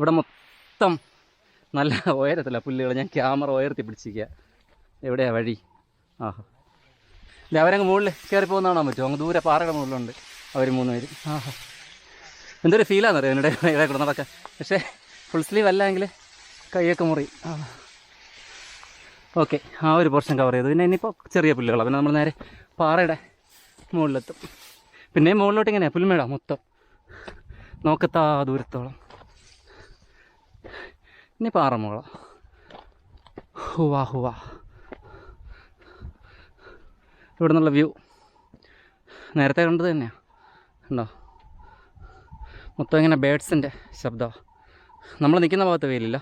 ഇവിടെ മൊത്തം നല്ല ഉയരത്തില്ല പുല്ലുകൾ. ഞാൻ ക്യാമറ ഉയർത്തി പിടിച്ചിരിക്കുക. എവിടെയാണ് വഴി? ആഹാ, ഇല്ല അവരങ്ങ് മുകളിൽ കയറി പോകുന്ന കാണാൻ പറ്റുമോ? അങ്ങ് ദൂരെ പാറയുടെ മുകളിലുണ്ട് അവർ 3 പേര്. ആഹാ, എന്തൊരു ഫീലാണെന്നറിയാം ഇവിടെ ഇവിടെ കൂടെ നടക്കാൻ. പക്ഷേ ഫുൾ സ്ലീവ് അല്ലെങ്കിൽ കൈയൊക്കെ മുറി. ഓക്കെ, ആ ഒരു പോർഷൻ കവർ ചെയ്തു. പിന്നെ ഇനിയിപ്പോൾ ചെറിയ പുല്ലുകളാണ്. പിന്നെ നമ്മൾ നേരെ പാറയുടെ മുകളിലെത്തും. പിന്നെയും മുകളിലോട്ട് ഇങ്ങനെയാണ് പുൽമേട മൊത്തം നോക്കത്താ ദൂരത്തോളം. ഇനി പാറ മുകള. ഹുവാ ഹുവാ, ഇവിടെ നിന്നുള്ള വ്യൂ നേരത്തെ കണ്ടത് തന്നെയാണ്. ഉണ്ടോ? മൊത്തം ഇങ്ങനെ ബേഡ്സിൻ്റെ ശബ്ദമാണ്. നമ്മൾ നിൽക്കുന്ന ഭാഗത്ത് വെയിലില്ല.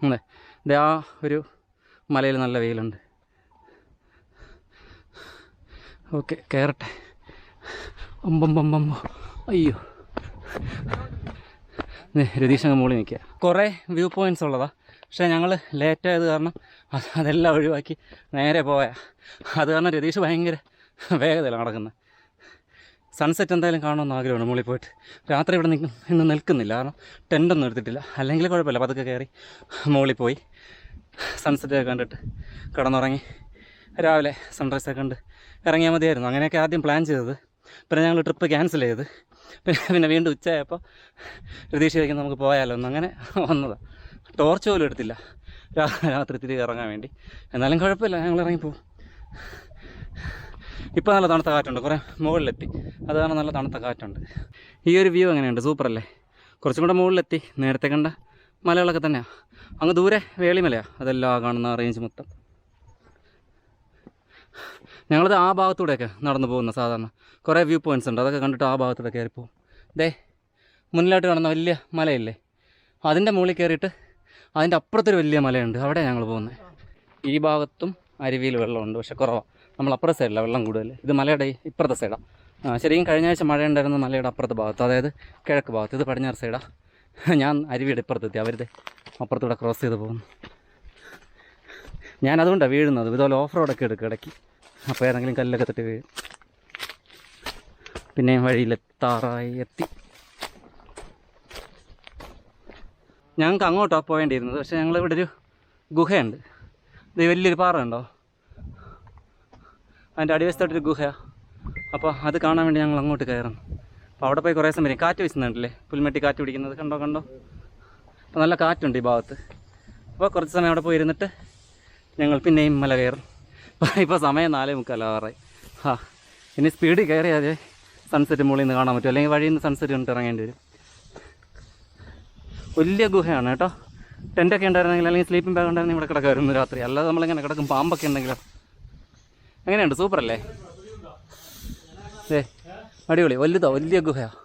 അതെ, ഇത് ആ ഒരു മലയിൽ നല്ല വെയിലുണ്ട്. ഓക്കെ, കയറട്ടെ. അമ്പമ്പമ്പമ്പോ, അയ്യോ, രതീഷങ്ങ് മുകളിൽ നിൽക്കുക. കുറേ വ്യൂ പോയിൻറ്റ്സ് ഉള്ളതാണ്. പക്ഷേ ഞങ്ങൾ ലേറ്റായത് കാരണം അതെല്ലാം ഒഴിവാക്കി നേരെ പോയാൽ. അത് കാരണം രതീഷ് ഭയങ്കര വേഗതയിലാണ് നടക്കുന്നത്. സൺസെറ്റ് എന്തായാലും കാണുമെന്ന് ആഗ്രഹമാണ് മുകളിൽ പോയിട്ട്. രാത്രി ഇവിടെ ഇന്ന് നിൽക്കുന്നില്ല, കാരണം ടെൻ്റൊന്നും എടുത്തിട്ടില്ല. അല്ലെങ്കിൽ കുഴപ്പമില്ല, പതുക്കെ കയറി മുകളിൽ പോയി സൺസെറ്റൊക്കെ കണ്ടിട്ട് കിടന്നുറങ്ങി രാവിലെ സൺറൈസൊക്കെ കണ്ട് ഇറങ്ങിയാൽ മതിയായിരുന്നു. അങ്ങനെയൊക്കെ ആദ്യം പ്ലാൻ ചെയ്തത്. പിന്നെ ഞങ്ങൾ ട്രിപ്പ് ക്യാൻസൽ ചെയ്ത് പിന്നെ വീണ്ടും ഉച്ചയായപ്പോൾ രതീഷ് ചോദിക്കുന്നത് നമുക്ക് പോയാലോ എന്ന്. അങ്ങനെ വന്നതാണ്. ടോർച്ച് പോലും എടുത്തില്ല രാത്രി തിരികെ ഇറങ്ങാൻ വേണ്ടി. എന്നാലും കുഴപ്പമില്ല, ഞങ്ങൾ ഇറങ്ങിപ്പോവും. ഇപ്പോൾ നല്ല തണുത്ത കാറ്റുണ്ട്. കുറേ മുകളിലെത്തി, അത് കാരണം നല്ല തണുത്ത കാറ്റുണ്ട്. ഈ ഒരു വ്യൂ എങ്ങനെയുണ്ട്? സൂപ്പറല്ലേ? കുറച്ചും കൂടെ മുകളിലെത്തി. നേരത്തെ കണ്ട മലകളൊക്കെ തന്നെയാണ്. അങ്ങ് ദൂരെ വേളിമലയാണ്, അതെല്ലാം കാണുന്ന റേഞ്ച് മൊത്തം. ഞങ്ങളത് ആ ഭാഗത്തൂടെയൊക്കെ നടന്നു പോകുന്ന സാധാരണ. കുറേ വ്യൂ പോയിൻറ്റ്സ് ഉണ്ട്, അതൊക്കെ കണ്ടിട്ട് ആ ഭാഗത്തൂടെ കയറിപ്പോവും. ദേ മുന്നിലായിട്ട് കാണുന്ന വലിയ മലയില്ലേ, അതിൻ്റെ മുകളിൽ കയറിയിട്ട് അതിൻ്റെ അപ്പുറത്തൊരു വലിയ മലയുണ്ട്, അവിടെ ഞങ്ങൾ പോകുന്നത്. ഈ ഭാഗത്തും അരുവിയിൽ വെള്ളമുണ്ട്, പക്ഷെ കുറവാണ്. നമ്മൾ അപ്പുറത്തെ സൈഡിലാണ് വെള്ളം കൂടുതൽ. ഇത് മലയുടെ ഇപ്പുറത്തെ സൈഡാണ്. ശരിക്കും കഴിഞ്ഞ ആഴ്ച മഴ ഉണ്ടായിരുന്ന മലയുടെ അപ്പുറത്തെ ഭാഗത്ത്, അതായത് കിഴക്ക് ഭാഗത്ത്. ഇത് പടിഞ്ഞാറ് സൈഡാണ്. ഞാൻ അരുവിയുടെ ഇപ്പുറത്തെത്തി, അവരുടെ അപ്പുറത്തൂടെ ക്രോസ് ചെയ്ത് പോകുന്നു. ഞാൻ അതുകൊണ്ടാണ് വീഴുന്നത്. ഇതുപോലെ ഓഫ് റോഡൊക്കെ എടുക്കും ഇടയ്ക്ക്, അപ്പോൾ ഏതെങ്കിലും കല്ലൊക്കെ തട്ടി വീഴും. പിന്നെ വഴിയിലെത്താറായി എത്തി. ഞങ്ങൾക്ക് അങ്ങോട്ടാണ് പോകേണ്ടിയിരുന്നത്, പക്ഷേ ഞങ്ങളിവിടെ ഒരു ഗുഹയുണ്ട്. ഇത് വലിയൊരു പാറ ഉണ്ടോ, അതിൻ്റെ അടിവശത്തോട്ടൊരു ഗുഹയാണ്. അപ്പോൾ അത് കാണാൻ വേണ്ടി ഞങ്ങൾ അങ്ങോട്ട് കയറുന്നു. അപ്പോൾ അവിടെ പോയി കുറേ സമയം കാറ്റ് വീശുന്നുണ്ടല്ലേ, പുൽമെട്ടി കാറ്റ് പിടിക്കുന്നത് കണ്ടോ. അപ്പോൾ നല്ല കാറ്റുണ്ട് ഈ ഭാഗത്ത്. അപ്പോൾ കുറച്ച് സമയം അവിടെ പോയി ഇരുന്നിട്ട് ഞങ്ങൾ പിന്നെയും മല കയറും. ഇപ്പോൾ സമയം 4:45 ഇനി സ്പീഡിൽ കയറിയാൽ സൺസെറ്റ് മുകളിൽ നിന്ന് കാണാൻ പറ്റും, അല്ലെങ്കിൽ വഴിയിൽ നിന്ന് സൺസെറ്റ് കണ്ടിട്ട് ഇറങ്ങേണ്ടി വരും. വലിയ ഗുഹയാണ് കേട്ടോ. ടെൻ്റൊക്കെ ഉണ്ടായിരുന്നെങ്കിൽ, അല്ലെങ്കിൽ സ്ലീപ്പിംഗ് ബാഗ് ഉണ്ടായിരുന്നെങ്കിൽ ഇവിടെ കിടക്കായിരുന്നു രാത്രി. അല്ലാതെ നമ്മളിങ്ങനെ കിടക്കും. പാമ്പൊക്കെ ഉണ്ടെങ്കിലോ. എങ്ങനെയുണ്ട്? സൂപ്പറല്ലേ? അടിപൊളി. വലിയ ഗുഹയാണ്,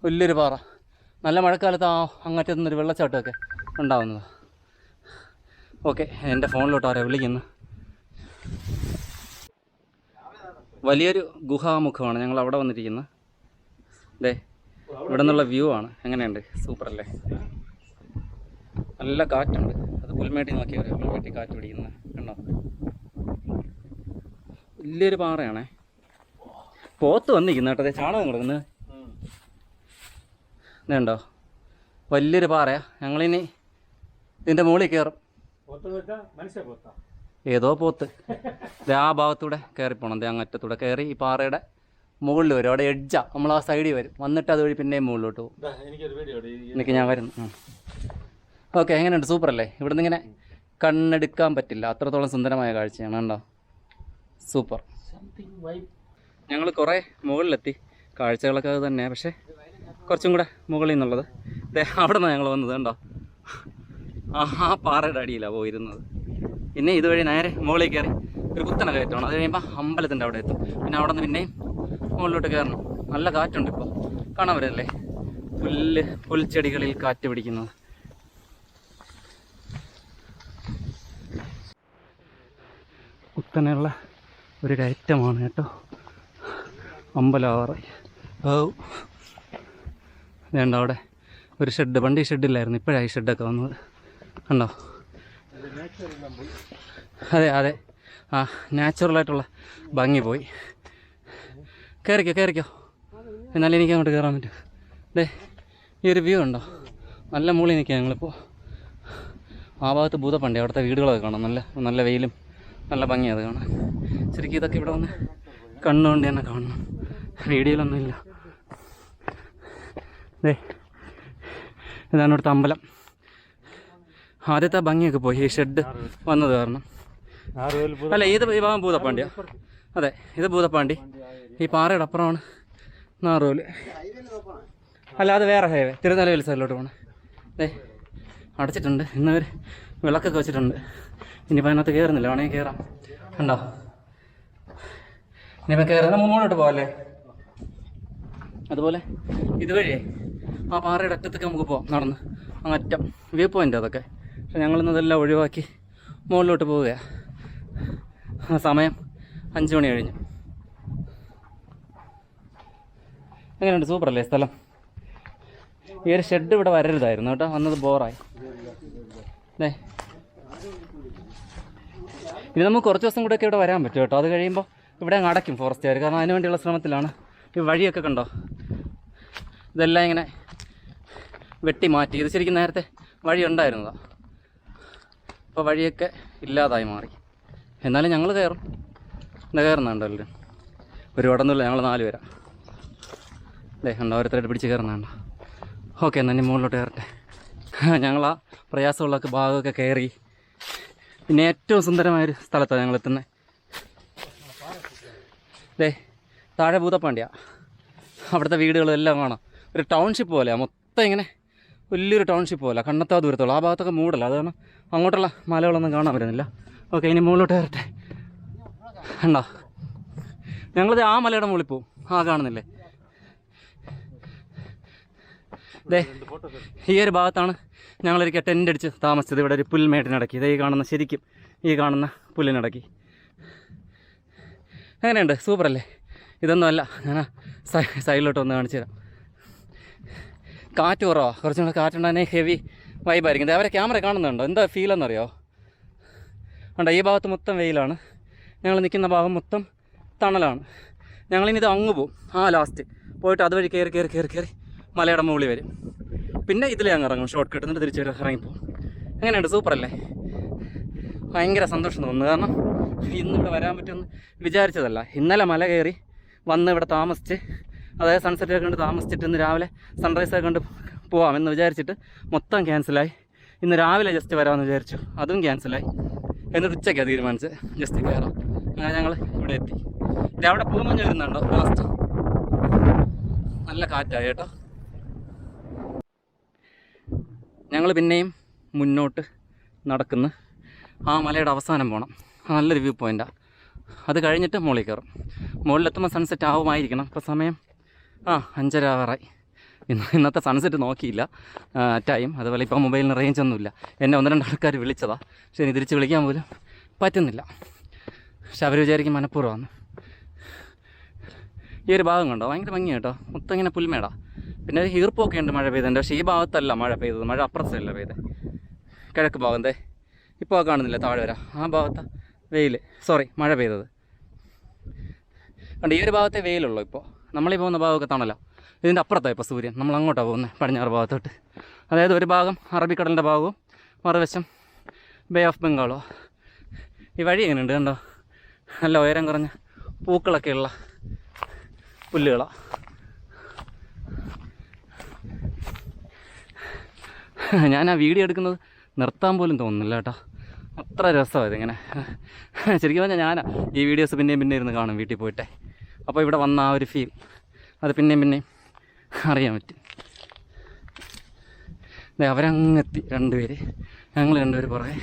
വലിയൊരു പാറ. നല്ല മഴക്കാലത്ത് അങ്ങറ്റത്തു നിന്നൊരു വെള്ളച്ചാട്ടമൊക്കെ ഉണ്ടാവുന്നത്. ഓക്കെ, എൻ്റെ ഫോണിലോട്ട് ആരാ വിളിക്കുന്നു. വലിയൊരു ഗുഹാമുഖമാണ് ഞങ്ങൾ അവിടെ വന്നിരിക്കുന്നത്. ഇവിടെ നിന്നുള്ള വ്യൂ ആണ്. എങ്ങനെയുണ്ട്? സൂപ്പറല്ലേ? നല്ല കാറ്റുണ്ട്. അത് പുൽമേട്ടി നോക്കിയാൽ പുൽമേട്ടി കാറ്റ് പിടിക്കുന്നത് കണ്ടോ. വലിയൊരു പാറയാണേ. പോത്ത് വന്നിരിക്കുന്നു കേട്ടോ. ചാണകം കിടക്കുന്നത് ഇതുണ്ടോ. വലിയൊരു പാറയാണ്. ഞങ്ങളിനി ഇതിൻ്റെ മുകളിൽ കയറും. ഏതോ പോത്ത്. ആ ഭാഗത്തൂടെ കയറിപ്പോണം. അങ്ങറ്റത്തൂടെ കയറി ഈ പാറയുടെ മുകളിൽ വരും. അവിടെ എഡ്ജാ, നമ്മൾ ആ സൈഡിൽ വരും. വന്നിട്ട് അതുവഴി പിന്നെയും മുകളിലോട്ട് പോകും. എനിക്ക് ഞാൻ വരുന്നു. ഓക്കെ, എങ്ങനെയുണ്ട്? സൂപ്പറല്ലേ? ഇവിടുന്ന് ഇങ്ങനെ കണ്ണെടുക്കാൻ പറ്റില്ല, അത്രത്തോളം സുന്ദരമായ കാഴ്ചയാണ്. കണ്ടോ, സൂപ്പർ. ഞങ്ങൾ കുറേ മുകളിലെത്തി. കാഴ്ചകളൊക്കെ അത് തന്നെയാണ്, പക്ഷേ കുറച്ചും കൂടെ മുകളിൽ നിന്നുള്ളത്. അവിടെ നിന്നാണ് ഞങ്ങൾ വന്നത്. കണ്ടോ, ആ പാറയുടെ അടിയിലാണ് പോയിരുന്നത്. പിന്നെ ഇതുവഴി നേരെ മുകളിൽ കയറി ഒരു കുത്തനെ കയറ്റമാണ്. അത് കഴിയുമ്പോൾ അമ്പലത്തിൻ്റെ അവിടെ എത്തും. പിന്നെ അവിടെ നിന്ന് പിന്നെയും മുകളിലോട്ട് കയറണം. നല്ല കാറ്റുണ്ട്. ഇപ്പോൾ കാണാൻ വരല്ലേ, പുൽച്ചെടികളിൽ കാറ്റ് പിടിക്കുന്നത്. കുത്തനെയുള്ള ഒരു കയറ്റമാണ് കേട്ടോ. അമ്പലം വേണ്ട. അവിടെ ഒരു ഷെഡ്, പണ്ട് ഈ ഷെഡില്ലായിരുന്നു, ഇപ്പോഴാണ് ഈ ഷെഡൊക്കെ വന്നത്. കണ്ടോ? അതെ, നാച്ചുറലായിട്ടുള്ള ഭംഗി പോയി. കയറിക്കോ. എന്നാലും എനിക്ക് അങ്ങോട്ട് കയറാൻ പറ്റും. ഈ ഒരു വ്യൂ ഉണ്ടോ, നല്ല മുകളിൽ നിൽക്കുക ഞങ്ങളിപ്പോൾ. ആ ഭാഗത്ത് ഭൂതപ്പണ്ടി, അവിടുത്തെ വീടുകളൊക്കെ കാണാം. നല്ല നല്ല വെയിലും നല്ല ഭംഗിയത് കാണാൻ. ശരിക്കും ഇതൊക്കെ ഇവിടെ വന്ന് കണ്ണുകൊണ്ട് തന്നെ കാണണം, വീഡിയോയിലൊന്നുമില്ല. ഇതാണ് ഇവിടുത്തെ അമ്പലം. ആദ്യത്തെ ഭംഗിയൊക്കെ പോയി ഈ ഷെഡ് വന്നത് കാരണം. അല്ല, ഇത് ഈ ഭാഗം ഭൂതപ്പാണ്ടിയാ. അതെ, ഇത് ഭൂതപ്പാണ്ടി. ഈ പാറയുടെ അപ്പുറമാണ് നാറോല്. അല്ല, അത് വേറെ ഹൈവേ, തിരുനെൽവേലി സൈഡിലോട്ട് പോകണം. അടച്ചിട്ടുണ്ട്. ഇന്നവർ വിളക്കൊക്കെ വെച്ചിട്ടുണ്ട്. ഇനിയിപ്പോൾ അതിനകത്ത് കയറുന്നില്ല, വേണമെങ്കിൽ കയറാം. ഉണ്ടോ? ഇനിയിപ്പോൾ കയറുന്ന മുമ്പോട്ട് പോകാമല്ലേ? അതുപോലെ ഇതുവഴിയേ ആ പാറയുടെ അറ്റത്തൊക്കെ നമുക്ക് പോകാം നടന്ന്. അങ്ങറ്റം വ്യൂ പോയിൻ്റ് അതൊക്കെ. പക്ഷെ ഞങ്ങളിന്നതെല്ലാം ഒഴിവാക്കി മുകളിലോട്ട് പോവുകയാണ്. സമയം 5 മണി കഴിഞ്ഞു. എങ്ങനെയുണ്ട്? സൂപ്പറല്ലേ സ്ഥലം? ഈ ഒരു ഷെഡ് ഇവിടെ വരരുതായിരുന്നു കേട്ടോ, വന്നത് ബോറായി. ഇനി നമുക്ക് കുറച്ച് ദിവസം കൂടെയൊക്കെ ഇവിടെ വരാൻ പറ്റും കേട്ടോ. അത് കഴിയുമ്പോൾ ഇവിടെ അങ്ങ് അടയ്ക്കും ഫോറസ്റ്റുകാർ. കാരണം അതിന് വേണ്ടിയുള്ള ശ്രമത്തിലാണ്. ഈ വഴിയൊക്കെ കണ്ടോ, ഇതെല്ലാം ഇങ്ങനെ വെട്ടി മാറ്റി. ഇത് ശരിക്കും നേരത്തെ വഴി ഉണ്ടായിരുന്നതാണ്. അപ്പോൾ വഴിയൊക്കെ ഇല്ലാതായി മാറി. എന്നാലും ഞങ്ങൾ കയറും. എന്താ കയറുന്നുണ്ടോ എല്ലാവരും? ഒരുപാടൊന്നുമില്ല, ഞങ്ങൾ 4 പേരാ. ഉണ്ടോ, ഓരോരുത്തരായിട്ട് പിടിച്ച് കയറുന്നുണ്ടോ? ഓക്കെ, എന്നാൽ ഇനി മുകളിലോട്ട് കയറട്ടെ. ഞങ്ങൾ ആ പ്രയാസമുള്ളൊക്കെ ഭാഗമൊക്കെ കയറി. പിന്നെ ഏറ്റവും സുന്ദരമായൊരു സ്ഥലത്താണ് ഞങ്ങൾ എത്തുന്നത്. താഴെ ഭൂതപ്പാണ്ടിയാണ്. അവിടുത്തെ വീടുകളെല്ലാം കാണാം. ഒരു ടൗൺഷിപ്പ് പോലെയാണ് മൊത്തം, ഇങ്ങനെ വലിയൊരു ടൗൺഷിപ്പ് പോലെ. കണ്ണെത്താ ദൂരത്തുള്ളൂ. ആ ഭാഗത്തൊക്കെ മൂടല്ല, അത് കാരണം അങ്ങോട്ടുള്ള മലകളൊന്നും കാണാൻ പറ്റുന്നില്ല. ഓക്കെ, ഇനി മുകളിലോട്ട് കയറട്ടെ. ഉണ്ടോ, ഞങ്ങളിത് ആ മലയുടെ മുകളിൽ പോവും. ആ കാണുന്നില്ലേ? ഈ ഒരു ഭാഗത്താണ് ഞങ്ങളൊരിക്കൽ ടെൻ്റ് അടിച്ച് താമസിച്ചത്. ഇവിടെ ഒരു പുൽമേട്ടിനിടയ്ക്ക്. ഈ കാണുന്ന, ശരിക്കും ഈ കാണുന്ന പുല്ലിനിടയ്ക്ക്. എങ്ങനെയുണ്ട്? സൂപ്പറല്ലേ? ഇതൊന്നുമല്ല, ഞാൻ സൈഡിലോട്ട് ഒന്ന് കാണിച്ചു തരാം. കാറ്റ് കുറവാണ്, കുറച്ചും കൂടെ കാറ്റുണ്ടാകുന്ന ഹെവി വൈബായിരിക്കും. അവരെ ക്യാമറ കാണുന്നുണ്ടോ? എന്താ ഫീലെന്നറിയോ? ഉണ്ടോ, ഈ ഭാഗത്ത് മൊത്തം വെയിലാണ്. ഞങ്ങൾ നിൽക്കുന്ന ഭാഗം മൊത്തം തണലാണ്. ഞങ്ങളിനി ഇത് അങ്ങ് പോവും. ലാസ്റ്റ് പോയിട്ട് അതുവഴി കയറി മലയുടെ മുകളിൽ വരും. പിന്നെ ഇതിലേ അങ്ങ് ഇറങ്ങും, ഷോർട്ട് കട്ട്. എന്നിട്ട് തിരിച്ച് ഇറങ്ങിപ്പോവും. എങ്ങനെയുണ്ട്? സൂപ്പറല്ലേ? ഭയങ്കര സന്തോഷം തോന്നുന്നു. കാരണം ഇന്നിവിടെ വരാൻ പറ്റുമെന്ന് വിചാരിച്ചതല്ല. ഇന്നലെ മല കയറി വന്ന് ഇവിടെ താമസിച്ച്, അതായത് സൺസെറ്റൊക്കെ കണ്ട് താമസിച്ചിട്ട് ഇന്ന് രാവിലെ സൺറൈസൊക്കെ കണ്ട് പോവാമെന്ന് വിചാരിച്ചിട്ട് മൊത്തം ക്യാൻസലായി. ഇന്ന് രാവിലെ ജസ്റ്റ് വരാമെന്ന് വിചാരിച്ചു, അതും ക്യാൻസലായി. എന്നിട്ട് ഉച്ചയ്ക്കാണ് തീരുമാനിച്ച് ജസ്റ്റ് കയറാം. അങ്ങനെ ഞങ്ങൾ ഇവിടെ എത്തി. അവിടെ പൂമഞ്ഞ് വരുന്നുണ്ടോ? ലാസ്റ്റ് നല്ല കാറ്റായി കേട്ടോ. ഞങ്ങൾ പിന്നെയും മുന്നോട്ട് നടക്കുന്നു. ആ മലയുടെ അവസാനം പോകണം. നല്ലൊരു വ്യൂ പോയിൻ്റാണ്. അത് കഴിഞ്ഞിട്ട് മുകളിൽ കയറും. മുകളിലെത്തുമ്പോൾ സൺസെറ്റ് ആവുമായിരിക്കണം. ഇപ്പോൾ സമയം 5:30 ആവാറായി. ഇന്നത്തെ സൺസെറ്റ് നോക്കിയില്ല ടൈം. അതുപോലെ ഇപ്പോൾ മൊബൈലിന് റേഞ്ച് ഒന്നുമില്ല. എന്നെ 1-2 ആൾക്കാർ വിളിച്ചതാണ്. പക്ഷേ ഇനി തിരിച്ച് വിളിക്കാൻ പോലും പറ്റുന്നില്ല. പക്ഷെ അവർ വിചാരിക്കും മനഃപൂർവ്വമാണ്. ഈ ഒരു ഭാഗം കണ്ടോ, ഭയങ്കര ഭംഗി കേട്ടോ. മൊത്തം ഇങ്ങനെ പുൽമേടാ. പിന്നെ ഒരു ഈർപ്പൊക്കെ ഉണ്ട് മഴ പെയ്തതിൻ്റെ. പക്ഷേ ഈ ഭാഗത്തല്ല മഴ പെയ്തത്. മഴ അപ്പുറത്തല്ല പെയ്തത്, കിഴക്ക് ഭാഗം. ഇപ്പോൾ കാണുന്നില്ല താഴെ വരാം. ആ ഭാഗത്ത് മഴ പെയ്തത് കണ്ട്. ഈ ഒരു ഭാഗത്തെ വെയിലുള്ളൂ. ഇപ്പോൾ നമ്മളീ പോകുന്ന ഭാഗമൊക്കെ തണല. ഇതിൻ്റെ അപ്പുറത്താണ് ഇപ്പോൾ സൂര്യൻ. നമ്മൾ അങ്ങോട്ടാണ് പോകുന്നത്, പടിഞ്ഞാറ് ഭാഗത്തോട്ട്. അതായത് ഒരു ഭാഗം അറബിക്കടലിൻ്റെ ഭാഗവും മറുവശം ബേ ഓഫ് ബംഗാളോ. ഈ വഴി എങ്ങനെയുണ്ട് കണ്ടോ? നല്ല ഉയരം കുറഞ്ഞ പൂക്കളൊക്കെയുള്ള പുല്ലുകളാണ്. ഞാൻ ആ വീഡിയോ എടുക്കുന്നത് നിർത്താൻ പോലും തോന്നുന്നില്ല കേട്ടോ. അത്ര രസമാണ് ഇതിങ്ങനെ. ശരിക്കും പറഞ്ഞാൽ ഞാൻ ഈ വീഡിയോസ് പിന്നെയും ഇരുന്ന് കാണും വീട്ടിൽ പോയിട്ടെ. അപ്പോൾ ഇവിടെ വന്ന ആ ഒരു ഫീൽ അത് പിന്നെയും അറിയാൻ പറ്റും. അവരങ്ങെത്തി 2 പേര്, ഞങ്ങൾ 2 പേര് പുറകെ.